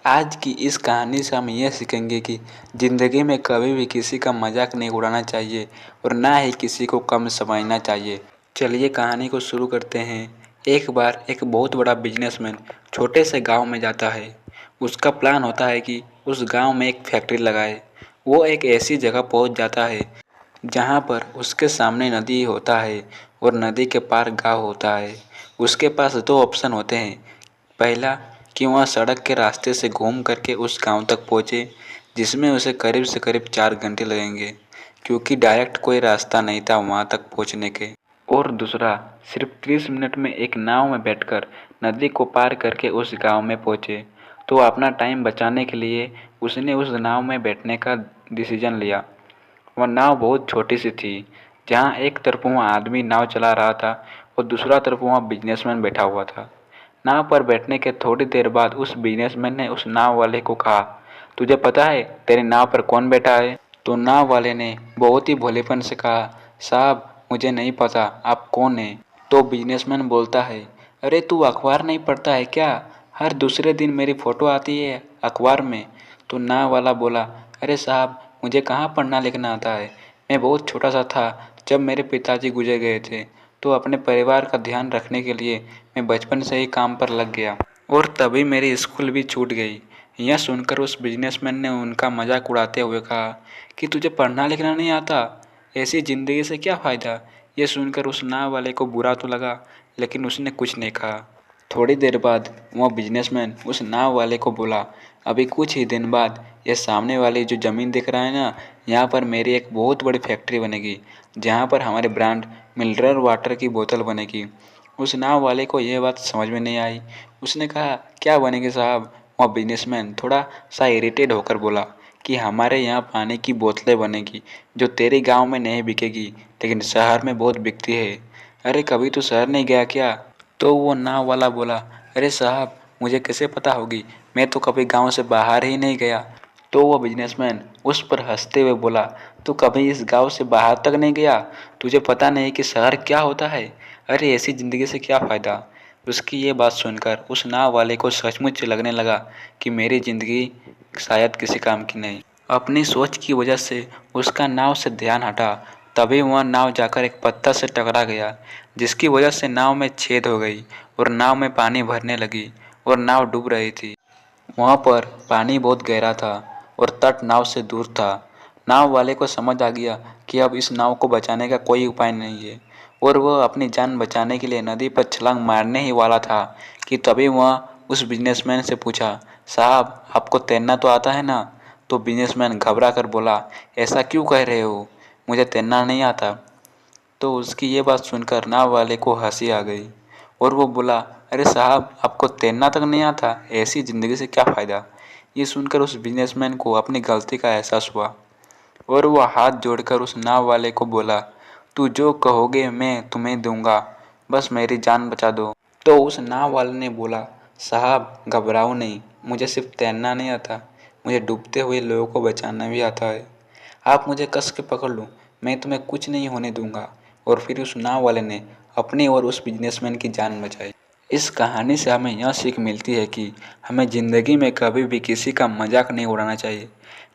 आज की इस कहानी से हम यह सीखेंगे कि ज़िंदगी में कभी भी किसी का मजाक नहीं उड़ाना चाहिए और ना ही किसी को कम समझना चाहिए। चलिए कहानी को शुरू करते हैं। एक बार एक बहुत बड़ा बिजनेसमैन छोटे से गांव में जाता है। उसका प्लान होता है कि उस गांव में एक फैक्ट्री लगाए। वो एक ऐसी जगह पहुंच जाता है जहां पर उसके सामने नदी होता है और नदी के पार गांव होता है। उसके पास दो ऑप्शन होते हैं। पहला कि वह सड़क के रास्ते से घूम करके उस गांव तक पहुँचे, जिसमें उसे करीब से करीब 4 घंटे लगेंगे, क्योंकि डायरेक्ट कोई रास्ता नहीं था वहां तक पहुँचने के। और दूसरा, सिर्फ 30 मिनट में एक नाव में बैठकर नदी को पार करके उस गांव में पहुँचे। तो अपना टाइम बचाने के लिए उसने उस नाव में बैठने का डिसीजन लिया। वह नाव बहुत छोटी सी थी, जहाँ एक तरफ वह आदमी नाव चला रहा था और दूसरा तरफ वह बिजनेसमैन बैठा हुआ था। नाव पर बैठने के थोड़ी देर बाद उस बिजनेसमैन ने उस नाव वाले को कहा, तुझे पता है तेरी नाव पर कौन बैठा है? तो नाव वाले ने बहुत ही भोलेपन से कहा, साहब मुझे नहीं पता, आप कौन हैं? तो बिजनेसमैन बोलता है, अरे तू अखबार नहीं पढ़ता है क्या? हर दूसरे दिन मेरी फ़ोटो आती है अखबार में। तो नाव वाला बोला, अरे साहब मुझे कहाँ पढ़ना लिखना आता है। मैं बहुत छोटा सा था जब मेरे पिताजी गुजर गए थे, तो अपने परिवार का ध्यान रखने के लिए मैं बचपन से ही काम पर लग गया और तभी मेरी स्कूल भी छूट गई। यह सुनकर उस बिजनेसमैन ने उनका मजाक उड़ाते हुए कहा कि तुझे पढ़ना लिखना नहीं आता, ऐसी ज़िंदगी से क्या फ़ायदा। यह सुनकर उस नाव वाले को बुरा तो लगा, लेकिन उसने कुछ नहीं कहा। थोड़ी देर बाद वह बिजनेसमैन उस नाव वाले को बोला, अभी कुछ ही दिन बाद यह सामने वाली जो ज़मीन दिख रहा है ना, यहाँ पर मेरी एक बहुत बड़ी फैक्ट्री बनेगी, जहाँ पर हमारे ब्रांड मिनरल वाटर की बोतल बनेगी। उस नाव वाले को यह बात समझ में नहीं आई। उसने कहा, क्या बनेगी साहब? वह बिजनेसमैन थोड़ा सा इरिटेट होकर बोला कि हमारे यहाँ पानी की बोतलें बनेगी, जो तेरे गांव में नहीं बिकेगी लेकिन शहर में बहुत बिकती है। अरे कभी तू शहर नहीं गया क्या? तो वो नाव वाला बोला, अरे साहब मुझे कैसे पता होगी, मैं तो कभी गांव से बाहर ही नहीं गया। तो वो बिजनेसमैन उस पर हंसते हुए बोला, तू कभी इस गांव से बाहर तक नहीं गया? तुझे पता नहीं कि शहर क्या होता है? अरे ऐसी ज़िंदगी से क्या फ़ायदा। उसकी ये बात सुनकर उस नाव वाले को सचमुच लगने लगा कि मेरी ज़िंदगी शायद किसी काम की नहीं। अपनी सोच की वजह से उसका नाव से ध्यान हटा। तभी वह नाव जाकर एक पत्थर से टकरा गया, जिसकी वजह से नाव में छेद हो गई और नाव में पानी भरने लगी और नाव डूब रही थी। वहाँ पर पानी बहुत गहरा था और तट नाव से दूर था। नाव वाले को समझ आ गया कि अब इस नाव को बचाने का कोई उपाय नहीं है और वह अपनी जान बचाने के लिए नदी पर छलांग मारने ही वाला था कि तभी वह उस बिजनेसमैन से पूछा, साहब आपको तैरना तो आता है ना? तो बिजनेसमैन घबरा कर बोला, ऐसा क्यों कह रहे हो, मुझे तैरना नहीं आता। तो उसकी ये बात सुनकर नाव वाले को हंसी आ गई और वो बोला, अरे साहब आपको तैरना तक नहीं आता, ऐसी ज़िंदगी से क्या फ़ायदा। ये सुनकर उस बिजनेसमैन को अपनी गलती का एहसास हुआ और वह हाथ जोड़कर उस नाव वाले को बोला, तू जो कहोगे मैं तुम्हें दूंगा, बस मेरी जान बचा दो। तो उस नाव वाले ने बोला, साहब घबराओ नहीं, मुझे सिर्फ तैरना नहीं आता, मुझे डूबते हुए लोगों को बचाना भी आता है। आप मुझे कस के पकड़ लो, मैं तुम्हें कुछ नहीं होने दूंगा। और फिर उस नाव वाले ने अपनी और उस बिजनेसमैन की जान बचाई। इस कहानी से हमें यह सीख मिलती है कि हमें ज़िंदगी में कभी भी किसी का मजाक नहीं उड़ाना चाहिए,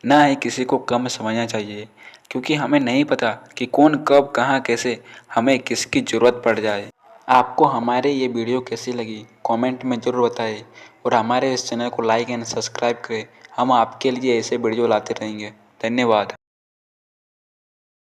ना ही किसी को कम समझना चाहिए, क्योंकि हमें नहीं पता कि कौन कब कहाँ कैसे हमें किसकी ज़रूरत पड़ जाए। आपको हमारे ये वीडियो कैसी लगी कमेंट में ज़रूर बताएं और हमारे इस चैनल को लाइक एंड सब्सक्राइब करें। हम आपके लिए ऐसे वीडियो लाते रहेंगे। धन्यवाद।